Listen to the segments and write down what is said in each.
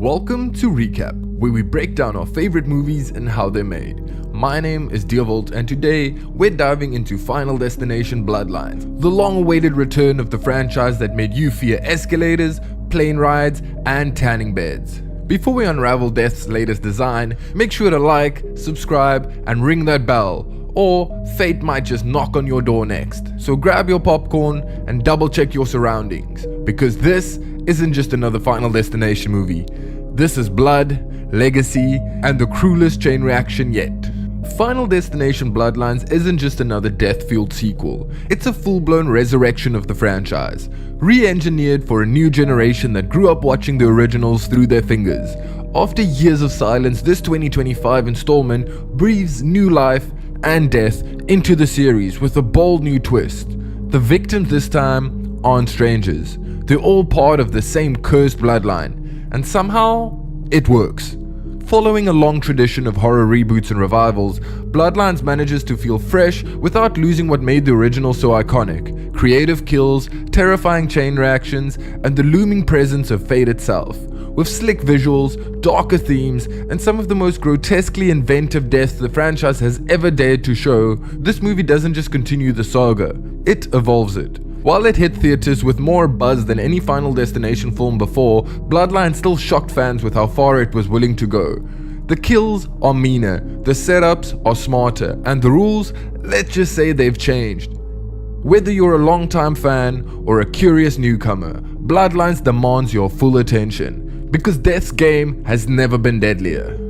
Welcome to Recap, where we break down our favorite movies and how they're made. My name is Deervolt, and today we're diving into Final Destination Bloodlines, the long-awaited return of the franchise that made you fear escalators, plane rides, and tanning beds. Before we unravel Death's latest design, make sure to like, subscribe, and ring that bell, or fate might just knock on your door next. So grab your popcorn and double check your surroundings, because this isn't just another Final Destination movie. This is blood, legacy, and the cruelest chain reaction yet. Final Destination Bloodlines isn't just another death-fueled sequel, it's a full-blown resurrection of the franchise, re-engineered for a new generation that grew up watching the originals through their fingers. After years of silence, this 2025 installment breathes new life and death into the series with a bold new twist. The victims this time aren't strangers, they're all part of the same cursed bloodline, and somehow it works. Following a long tradition of horror reboots and revivals, Bloodlines manages to feel fresh without losing what made the original so iconic: creative kills, terrifying chain reactions, and the looming presence of fate itself. With slick visuals, darker themes, and some of the most grotesquely inventive deaths the franchise has ever dared to show, this movie doesn't just continue the saga, it evolves it. While it hit theaters with more buzz than any Final Destination film before, Bloodlines still shocked fans with how far it was willing to go. The kills are meaner, the setups are smarter, and the rules, let's just say they've changed. Whether you're a long-time fan or a curious newcomer, Bloodlines demands your full attention, because Death's game has never been deadlier.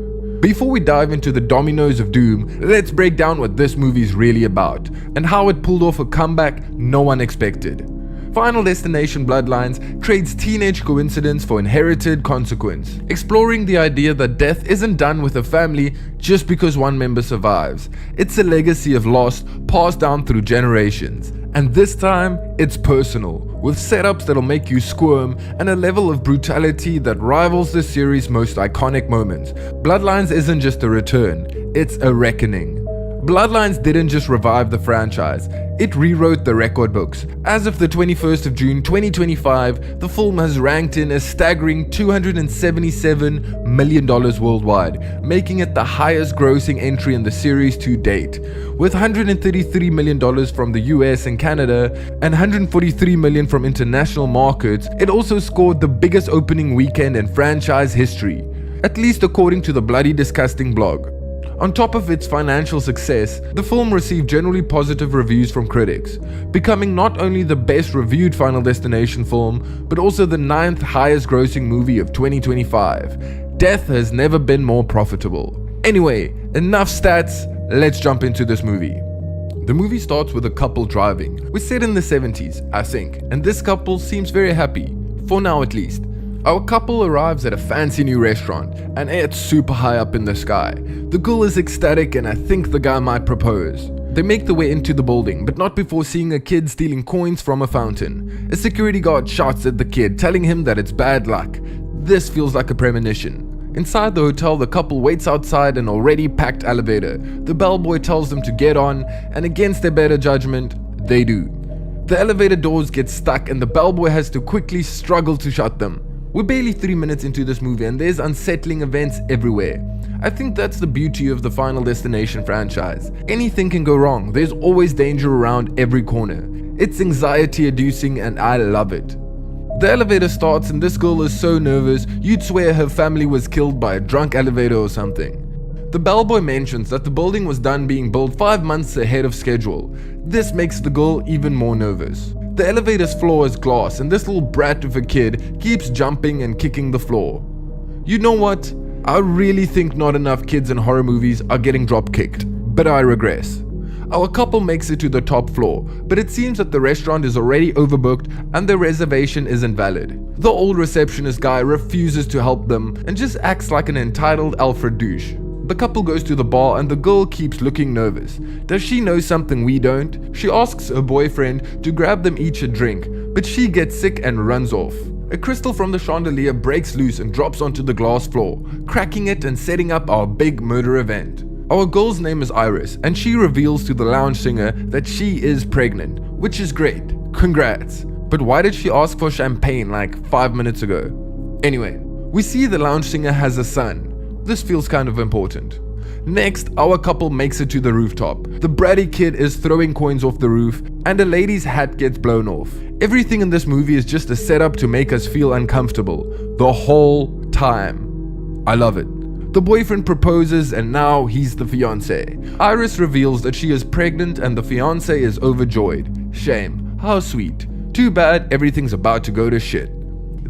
Before we dive into the dominoes of doom, let's break down what this movie is really about, and how it pulled off a comeback no one expected. Final Destination Bloodlines trades teenage coincidence for inherited consequence, exploring the idea that death isn't done with a family just because one member survives. It's a legacy of loss passed down through generations. And this time, it's personal, with setups that'll make you squirm and a level of brutality that rivals the series' most iconic moments. Bloodlines isn't just a return, it's a reckoning. Bloodlines didn't just revive the franchise, it rewrote the record books. As of the 21st of June 2025, the film has ranked in a staggering $277 million worldwide, making it the highest grossing entry in the series to date. With $133 million from the US and Canada and $143 million from international markets, it also scored the biggest opening weekend in franchise history, at least according to the Bloody Disgusting blog. On top of its financial success, the film received generally positive reviews from critics, becoming not only the best reviewed Final Destination film, but also the 9th highest grossing movie of 2025. Death has never been more profitable. Anyway, enough stats, let's jump into this movie. The movie starts with a couple driving. We're set in the 70s, I think, and this couple seems very happy, for now at least. Our couple arrives at a fancy new restaurant, and it's super high up in the sky. The girl is ecstatic, and I think the guy might propose. They make their way into the building, but not before seeing a kid stealing coins from a fountain. A security guard shouts at the kid, telling him that it's bad luck. This feels like a premonition. Inside the hotel, the couple waits outside an already packed elevator. The bellboy tells them to get on, and against their better judgment, they do. The elevator doors get stuck, and the bellboy has to quickly struggle to shut them. We're barely 3 minutes into this movie and there's unsettling events everywhere. I think that's the beauty of the Final Destination franchise. Anything can go wrong, there's always danger around every corner. It's anxiety-inducing and I love it. The elevator starts and this girl is so nervous, you'd swear her family was killed by a drunk elevator or something. The bellboy mentions that the building was done being built 5 months ahead of schedule. This makes the girl even more nervous. The elevator's floor is glass and this little brat of a kid keeps jumping and kicking the floor. You know what? I really think not enough kids in horror movies are getting drop kicked, but I regress. Our couple makes it to the top floor, but it seems that the restaurant is already overbooked and their reservation isn't valid. The old receptionist guy refuses to help them and just acts like an entitled Alfred douche. The couple goes to the bar and the girl keeps looking nervous. Does she know something we don't? She asks her boyfriend to grab them each a drink, but she gets sick and runs off. A crystal from the chandelier breaks loose and drops onto the glass floor, cracking it and setting up our big murder event. Our girl's name is Iris, and she reveals to the lounge singer that she is pregnant, which is great. Congrats. But why did she ask for champagne like 5 minutes ago? Anyway, We see the lounge singer has a son. This feels kind of important. Next, our couple makes it to the rooftop. The bratty kid is throwing coins off the roof, and a lady's hat gets blown off. Everything in this movie is just a setup to make us feel uncomfortable the whole time. I love it. The boyfriend proposes and now he's the fiance. Iris reveals that she is pregnant and the fiance is overjoyed. Shame. How sweet. Too bad everything's about to go to shit.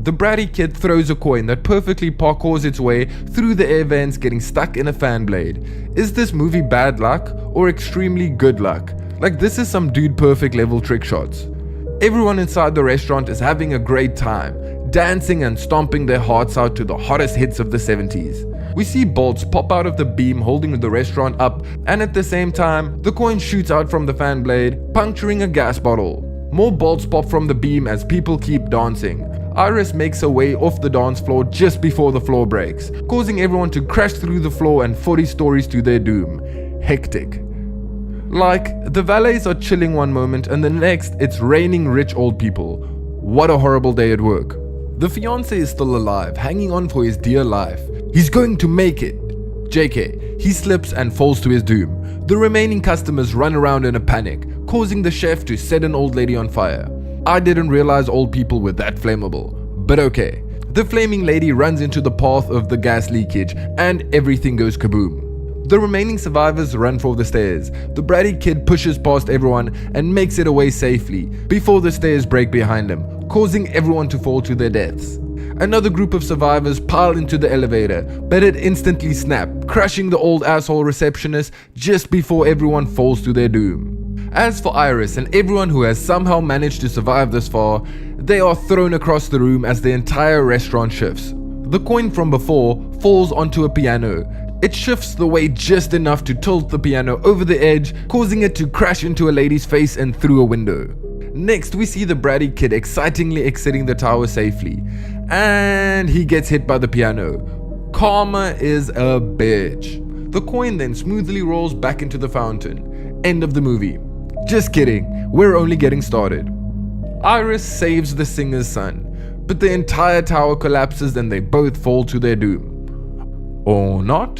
The bratty kid throws a coin that perfectly parkours its way through the air vents, getting stuck in a fan blade. Is this movie bad luck or extremely good luck? Like, this is some dude perfect level trick shots. Everyone inside the restaurant is having a great time, dancing and stomping their hearts out to the hottest hits of the 70s. We see bolts pop out of the beam holding the restaurant up, and at the same time, the coin shoots out from the fan blade, puncturing a gas bottle. More bolts pop from the beam as people keep dancing. Iris makes her way off the dance floor just before the floor breaks, causing everyone to crash through the floor and 40 stories to their doom. Hectic. Like, the valets are chilling one moment and the next it's raining rich old people. What a horrible day at work. The fiancé is still alive, hanging on for his dear life. He's going to make it. JK, he slips and falls to his doom. The remaining customers run around in a panic, causing the chef to set an old lady on fire. I didn't realize old people were that flammable, but okay. The flaming lady runs into the path of the gas leakage and everything goes kaboom. The remaining survivors run for the stairs. The bratty kid pushes past everyone and makes it away safely before the stairs break behind him, causing everyone to fall to their deaths. Another group of survivors pile into the elevator, but it instantly snaps, crushing the old asshole receptionist just before everyone falls to their doom. As for Iris and everyone who has somehow managed to survive this far, they are thrown across the room as the entire restaurant shifts. The coin from before falls onto a piano. It shifts the weight just enough to tilt the piano over the edge, causing it to crash into a lady's face and through a window. Next, we see the bratty kid excitingly exiting the tower safely, and he gets hit by the piano. Karma is a bitch. The coin then smoothly rolls back into the fountain. End of the movie. Just kidding, we're only getting started. Iris saves the singer's son, but the entire tower collapses and they both fall to their doom. Or not?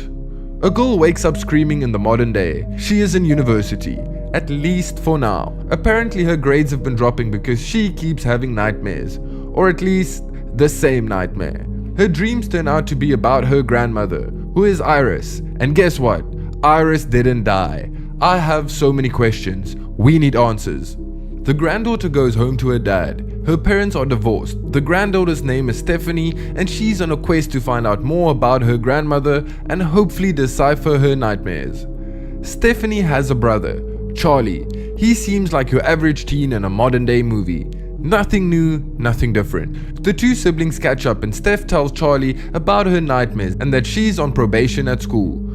A girl wakes up screaming in the modern day. She is in university, at least for now. Apparently her grades have been dropping because she keeps having nightmares, or at least the same nightmare. Her dreams turn out to be about her grandmother, who is Iris. And guess what? Iris didn't die. I have so many questions. We need answers. The granddaughter goes home to her dad. Her parents are divorced. The granddaughter's name is Stephanie and she's on a quest to find out more about her grandmother and hopefully decipher her nightmares. Stephanie has a brother, Charlie. He seems like your average teen in a modern day movie. Nothing new, nothing different. The two siblings catch up and Steph tells Charlie about her nightmares and that she's on probation at school.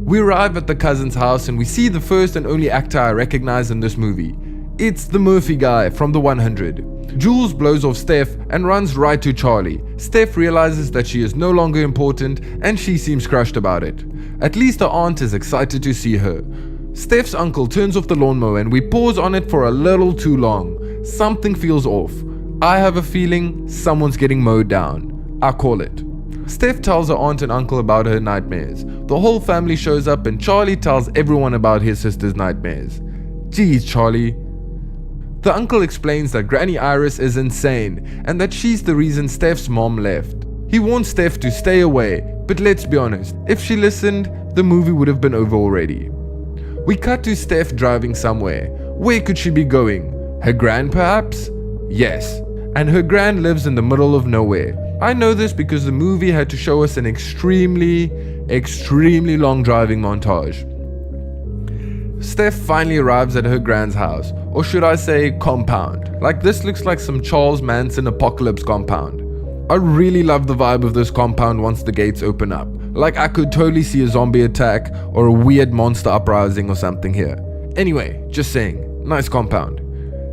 We arrive at the cousin's house and we see the first and only actor I recognize in this movie. It's the Murphy guy from the 100. Jules blows off Steph and runs right to Charlie. Steph realizes that she is no longer important and she seems crushed about it. At least her aunt is excited to see her. Steph's uncle turns off the lawnmower and we pause on it for a little too long. Something feels off. I have a feeling someone's getting mowed down. I call it. Steph tells her aunt and uncle about her nightmares. The whole family shows up and Charlie tells everyone about his sister's nightmares. Geez, Charlie. The uncle explains that Granny Iris is insane and that she's the reason Steph's mom left. He warns Steph to stay away, but let's be honest, if she listened, the movie would have been over already. We cut to Steph driving somewhere. Where could she be going? Her gran perhaps? Yes. And her gran lives in the middle of nowhere. I know this because the movie had to show us an extremely long driving montage. Steph finally arrives at her gran's house, or should I say compound. Like, this looks like some Charles Manson apocalypse compound. I really love the vibe of this compound once the gates open up. Like, I could totally see a zombie attack or a weird monster uprising or something here. Anyway, just saying, nice compound.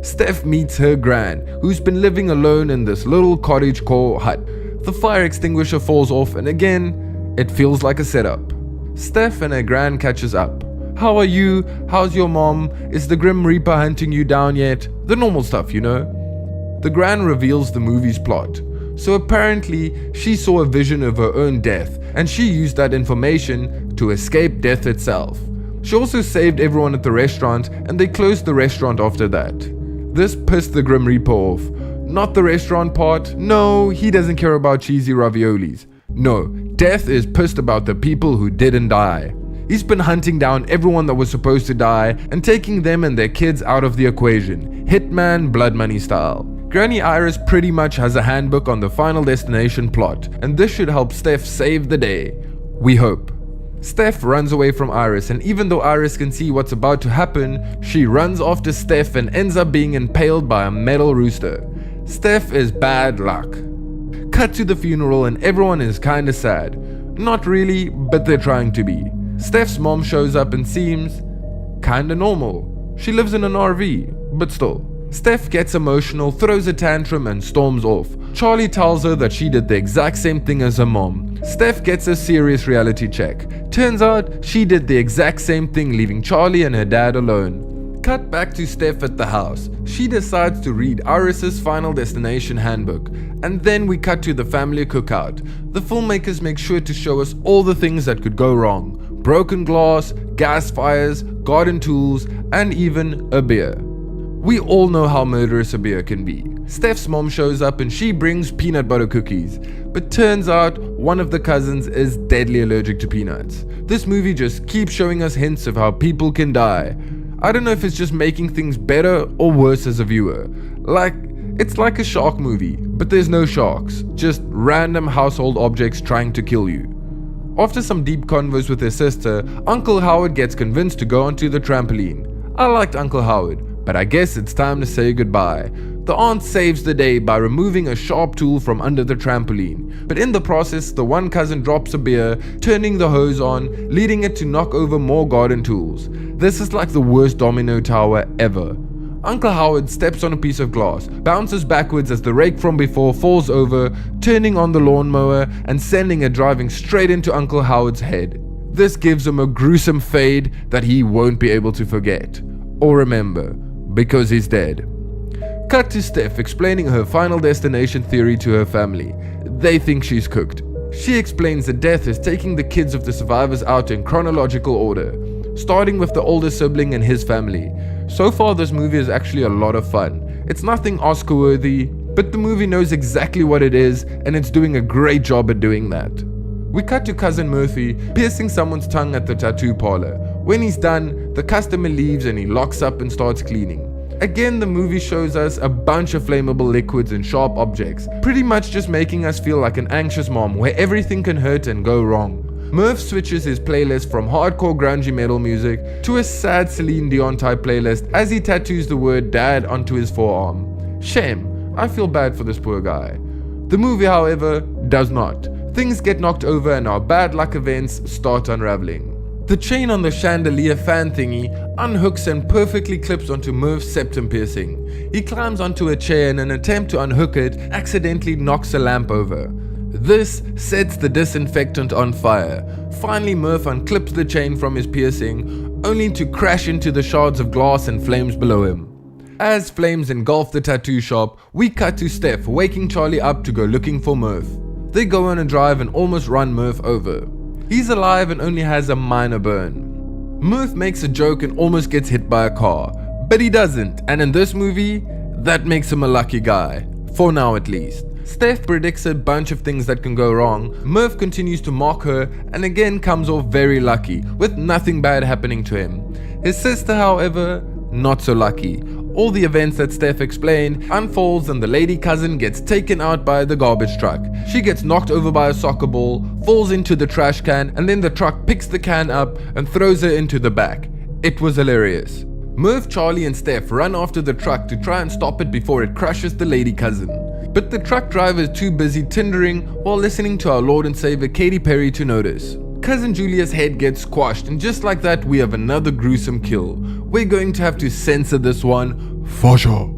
Steph meets her gran, who's been living alone in this little cottagecore hut. The fire extinguisher falls off and again, it feels like a setup. Steph and her gran catches up. How are you? How's your mom? Is the Grim Reaper hunting you down yet? The normal stuff, you know. The gran reveals the movie's plot. So apparently, she saw a vision of her own death, and she used that information to escape death itself. She also saved everyone at the restaurant, and they closed the restaurant after that. This pissed the Grim Reaper off. Not the restaurant part, no, he doesn't care about cheesy raviolis. No, Death is pissed about the people who didn't die. He's been hunting down everyone that was supposed to die and taking them and their kids out of the equation, Hitman Blood Money style. Granny Iris pretty much has a handbook on the Final Destination plot, and this should help Steph save the day. We hope. Steph runs away from Iris, and even though Iris can see what's about to happen, she runs after Steph and ends up being impaled by a metal rooster. Steph is bad luck. Cut to the funeral and everyone is kinda sad. Not really, but they're trying to be. Steph's mom shows up and seems kinda normal. She lives in an RV, but still. Steph gets emotional, throws a tantrum and storms off. Charlie tells her that she did the exact same thing as her mom. Steph gets a serious reality check. Turns out she did the exact same thing, leaving Charlie and her dad alone. Cut back to Steph at the house. She decides to read Iris's Final Destination handbook, and then we cut to the family cookout. The filmmakers make sure to show us all the things that could go wrong. Broken glass, gas fires, garden tools, and even a beer. We all know how murderous a beer can be. Steph's mom shows up and she brings peanut butter cookies, but turns out one of the cousins is deadly allergic to peanuts. This movie just keeps showing us hints of how people can die. I don't know if it's just making things better or worse as a viewer. It's like a shark movie, but there's no sharks, just random household objects trying to kill you. After some deep convos with his sister, Uncle Howard gets convinced to go onto the trampoline. I liked Uncle Howard, but I guess it's time to say goodbye. The aunt saves the day by removing a sharp tool from under the trampoline, but in the process, the one cousin drops a beer, turning the hose on, leading it to knock over more garden tools. This is like the worst domino tower ever. Uncle Howard steps on a piece of glass, bounces backwards as the rake from before falls over, turning on the lawnmower and sending it driving straight into Uncle Howard's head. This gives him a gruesome fade that he won't be able to forget or remember, because he's dead. Cut to Steph explaining her Final Destination theory to her family. They think she's cooked. She explains that death is taking the kids of the survivors out in chronological order, starting with the older sibling and his family. So far this movie is actually a lot of fun. It's nothing Oscar worthy, but the movie knows exactly what it is and it's doing a great job at doing that. We cut to Cousin Murphy piercing someone's tongue at the tattoo parlor. When he's done, the customer leaves and he locks up and starts cleaning. Again, the movie shows us a bunch of flammable liquids and sharp objects, pretty much just making us feel like an anxious mom where everything can hurt and go wrong. Murph switches his playlist from hardcore grungy metal music to a sad Celine Dion type playlist as he tattoos the word dad onto his forearm. Shame, I feel bad for this poor guy. The movie, however, does not. Things get knocked over and our bad luck events start unraveling. The chain on the chandelier fan thingy unhooks and perfectly clips onto Murph's septum piercing. He climbs onto a chair in an attempt to unhook it, accidentally knocks a lamp over. This sets the disinfectant on fire. Finally, Murph unclips the chain from his piercing, only to crash into the shards of glass and flames below him. As flames engulf the tattoo shop, we cut to Steph waking Charlie up to go looking for Murph. They go on a drive and almost run Murph over. He's alive and only has a minor burn. Murph makes a joke and almost gets hit by a car, but he doesn't, and in this movie, that makes him a lucky guy. For now at least. Steph predicts a bunch of things that can go wrong. Murph continues to mock her and again comes off very lucky, with nothing bad happening to him. His sister, however, not so lucky. All the events that Steph explained unfolds and the lady cousin gets taken out by the garbage truck. She gets knocked over by a soccer ball, falls into the trash can, and then the truck picks the can up and throws her into the back. It was hilarious. Murph, Charlie and Steph run after the truck to try and stop it before it crushes the lady cousin. But the truck driver is too busy tindering while listening to our Lord and Savior Katy Perry to notice. Cousin Julia's head gets squashed, and just like that we have another gruesome kill. We're going to have to censor this one for sure.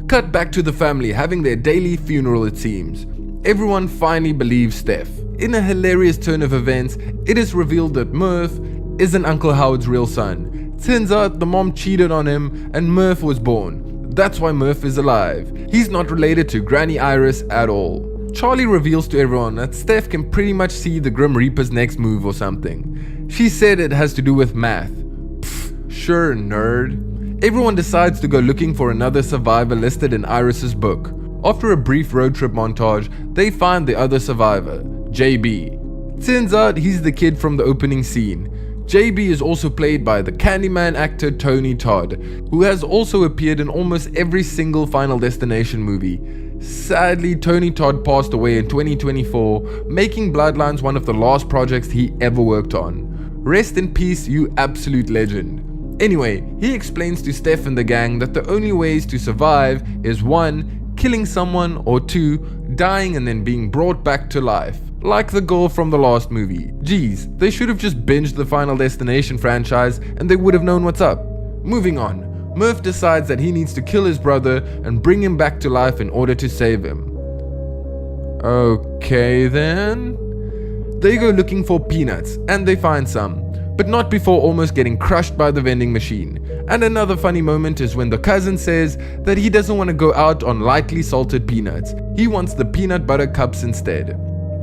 Cut back to the family having their daily funeral it seems. Everyone finally believes Steph. In a hilarious turn of events, it is revealed that Murph isn't Uncle Howard's real son. Turns out the mom cheated on him and Murph was born. That's why Murph is alive. He's not related to Granny Iris at all. Charlie reveals to everyone that Steph can pretty much see the Grim Reaper's next move or something. She said it has to do with math. Pfft, sure, nerd. Everyone decides to go looking for another survivor listed in Iris's book. After a brief road trip montage, they find the other survivor, JB. Turns out he's the kid from the opening scene. JB is also played by the Candyman actor Tony Todd, who has also appeared in almost every single Final Destination movie. Sadly, Tony Todd passed away in 2024, making Bloodlines one of the last projects he ever worked on. Rest in peace, you absolute legend. Anyway, he explains to Steph and the gang that the only ways to survive is 1. Killing someone, or 2. Dying and then being brought back to life. Like the girl from the last movie. Geez, they should have just binged the Final Destination franchise and they would have known what's up. Moving on. Murph decides that he needs to kill his brother and bring him back to life in order to save him. Okay then. They go looking for peanuts and they find some, but not before almost getting crushed by the vending machine. And another funny moment is when the cousin says that he doesn't want to go out on lightly salted peanuts. He wants the peanut butter cups instead.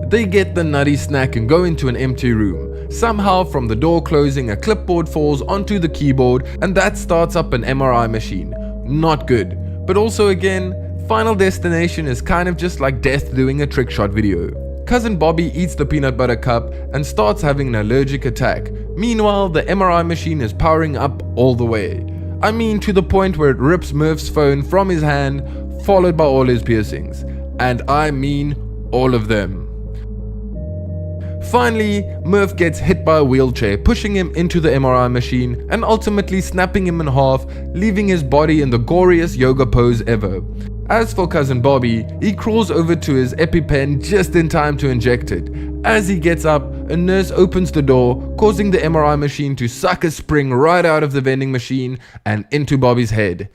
They get the nutty snack and go into an empty room. Somehow from the door closing, a clipboard falls onto the keyboard and that starts up an MRI machine. Not good. But also again, Final Destination is kind of just like Death doing a trick shot video. Cousin Bobby eats the peanut butter cup and starts having an allergic attack. Meanwhile, the MRI machine is powering up all the way. I mean to the point where it rips Murph's phone from his hand, followed by all his piercings. And I mean all of them. Finally, Murph gets hit by a wheelchair, pushing him into the MRI machine and ultimately snapping him in half, leaving his body in the goriest yoga pose ever. As for Cousin Bobby, he crawls over to his EpiPen just in time to inject it. As he gets up, a nurse opens the door, causing the MRI machine to suck a spring right out of the vending machine and into Bobby's head.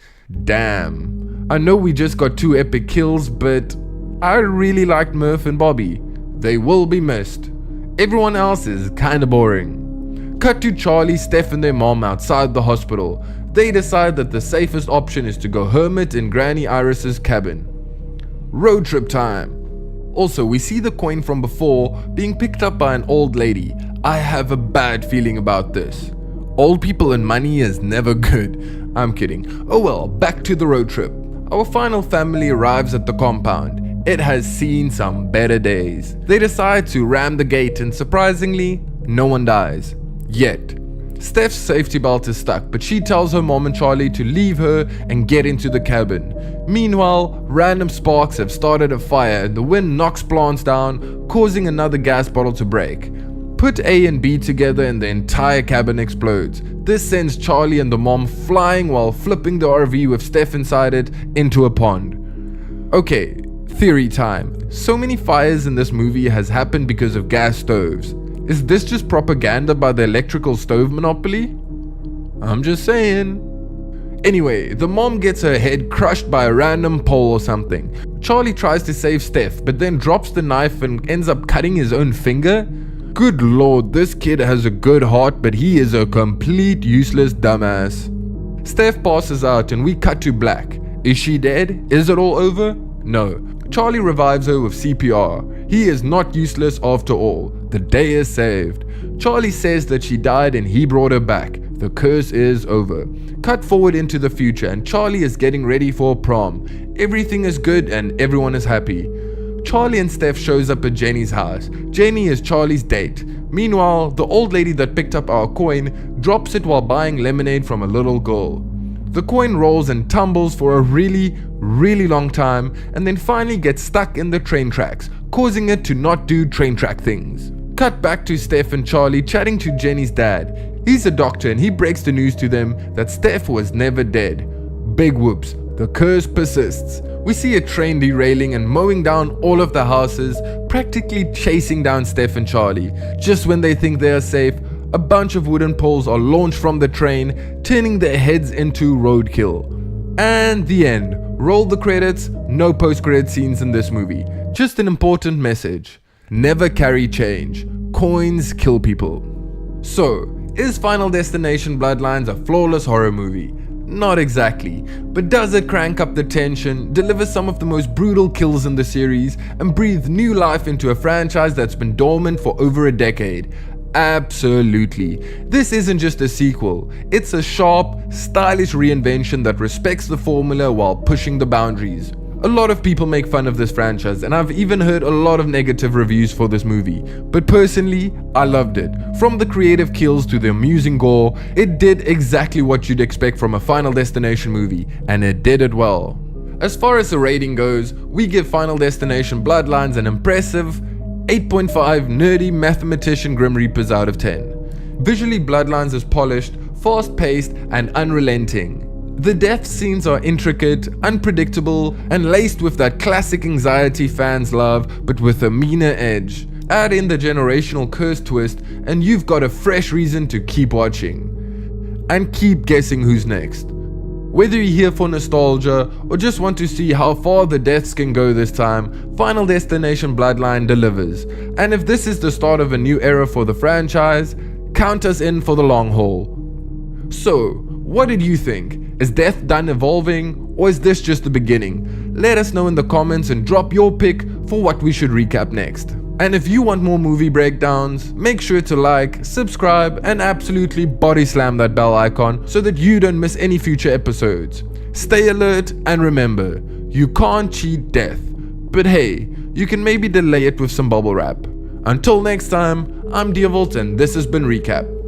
Damn. I know we just got 2 epic kills, but I really liked Murph and Bobby. They will be missed. Everyone else is kinda boring. Cut to Charlie, Steph and their mom outside the hospital. They decide that the safest option is to go hermit in Granny Iris's cabin. Road trip time. Also, we see the coin from before being picked up by an old lady. I have a bad feeling about this. Old people and money is never good. I'm kidding. Oh well, back to the road trip. Our final family arrives at the compound. It has seen some better days. They decide to ram the gate and surprisingly, no one dies. Yet. Steph's safety belt is stuck, but she tells her mom and Charlie to leave her and get into the cabin. Meanwhile, random sparks have started a fire and the wind knocks plants down, causing another gas bottle to break. Put A and B together and the entire cabin explodes. This sends Charlie and the mom flying while flipping the RV with Steph inside it into a pond. Okay, theory time. So many fires in this movie has happened because of gas stoves. Is this just propaganda by the electrical stove monopoly? I'm just saying. Anyway, the mom gets her head crushed by a random pole or something. Charlie tries to save Steph, but then drops the knife and ends up cutting his own finger. Good lord, this kid has a good heart, but he is a complete useless dumbass. Steph passes out and we cut to black. Is she dead? Is it all over? No. Charlie revives her with CPR. He is not useless after all. The day is saved. Charlie says that she died and he brought her back. The curse is over. Cut forward into the future and Charlie is getting ready for prom. Everything is good and everyone is happy. Charlie and Steph shows up at Jenny's house. Jenny is Charlie's date. Meanwhile, the old lady that picked up our coin drops it while buying lemonade from a little girl. The coin rolls and tumbles for a really long time and then finally gets stuck in the train tracks, causing it to not do train track things. Cut back to Steph and Charlie chatting to Jenny's dad. He's a doctor and he breaks the news to them that Steph was never dead. Big whoops, the curse persists. We see a train derailing and mowing down all of the houses, practically chasing down Steph and Charlie. Just when they think they are safe, a bunch of wooden poles are launched from the train, turning their heads into roadkill. And the end. Roll the credits, no post-credit scenes in this movie. Just an important message. Never carry change. Coins kill people. So, is Final Destination Bloodlines a flawless horror movie? Not exactly, but does it crank up the tension, deliver some of the most brutal kills in the series, and breathe new life into a franchise that's been dormant for over a decade? Absolutely. This isn't just a sequel, it's a sharp, stylish reinvention that respects the formula while pushing the boundaries. A lot of people make fun of this franchise, and I've even heard a lot of negative reviews for this movie. But personally, I loved it. From the creative kills to the amusing gore, it did exactly what you'd expect from a Final Destination movie, and it did it well. As far as the rating goes, we give Final Destination Bloodlines an impressive 8.5 nerdy mathematician Grim Reapers out of 10. Visually, Bloodlines is polished, fast-paced, and unrelenting. The death scenes are intricate, unpredictable, and laced with that classic anxiety fans love, but with a meaner edge. Add in the generational curse twist, and you've got a fresh reason to keep watching. And keep guessing who's next. Whether you're here for nostalgia or just want to see how far the deaths can go this time, Final Destination Bloodline delivers. And if this is the start of a new era for the franchise, count us in for the long haul. So, what did you think? Is death done evolving, or is this just the beginning? Let us know in the comments and drop your pick for what we should recap next. And if you want more movie breakdowns, make sure to like, subscribe, and absolutely body slam that bell icon so that you don't miss any future episodes. Stay alert, and remember, you can't cheat death. But hey, you can maybe delay it with some bubble wrap. Until next time, I'm Deavolt, and this has been Recap.